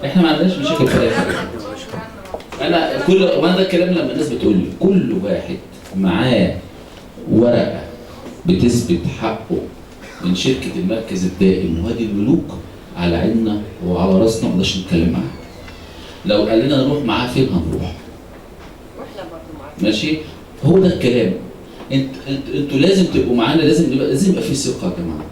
احنا ما عندناش مشاكل في اي حاجه. وانا ده الكلام لما الناس بتقول لي كل واحد معاه ورقه بتثبت حقه من شركه المركز الدائم وادي الملوك، على عيننا وعلى راسنا، ما نقدرش نتكلم معاه. لو قال لنا نروح معاه فين هنروح. ماشي؟ هو ده الكلام. انتوا لازم تبقوا معانا، لازم يبقى في ثقه يا جماعه.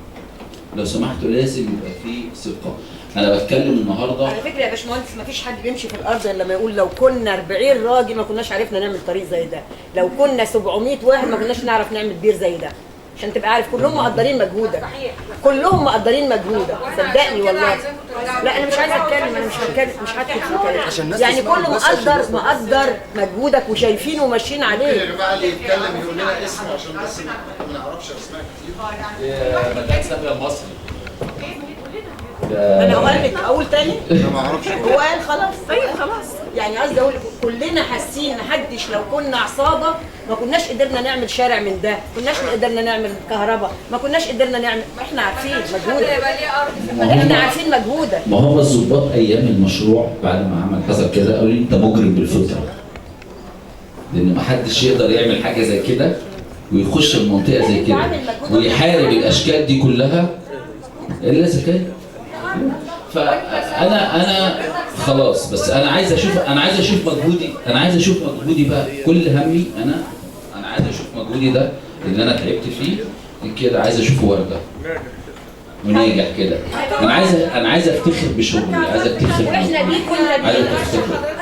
لو سمحتوا لازم يبقى في ثقه. انا بتكلم النهارده على فكره يا باشمهندس، ما فيش حد بيمشي في الارض الا لما يقول لو كنا 40 راجل ما كناش عرفنا نعمل طريق زي ده، لو كنا 700 واحد ما كناش نعرف نعمل بير زي ده. عشان تبقى عارف كلهم مقدرين مجهودك، كلهم مقدرين مجهودك، صدقني والله. لا انا مش عايزه اتكلم، انا مش هتكلم، مش هدخل في كلام يعني. كله مقدر مجهودك وشايفينه وماشيين عليه. يا جماعه اللي يتكلم يقول لنا اسمه عشان بس ما نعرفش اسماء كتير. مكان سامية المصري. انا قال لك اقول تاني؟ انا ما اعرفش. هو قال خلاص. طيب خلاص. يعني قصدي اقول كلنا حاسين، محدش لو كنا عصابه ما كناش قدرنا نعمل شارع من ده، ما كناش قدرنا نعمل كهرباء، ما كناش قدرنا نعمل. احنا عارفين مجهودك، احنا عارفين مجهودك. ما هم الظباط ايام المشروع بعد ما عمل حصل كده قالوا لي انت مجرم بالفطره، لان ما حدش يقدر يعمل حاجه زي كده ويخش المنطقه زي كده ويحارب الاشكال دي كلها الا اذا كان. فانا خلاص، بس انا عايز اشوف مجهودي بقى. كل همي انا عايز اشوف مجهودي ده اللي انا تعبت فيه كده، عايز اشوفه ورده وناجح كده. انا عايز افتخر بشغلي، عايز افتخر. واحنا دي كنا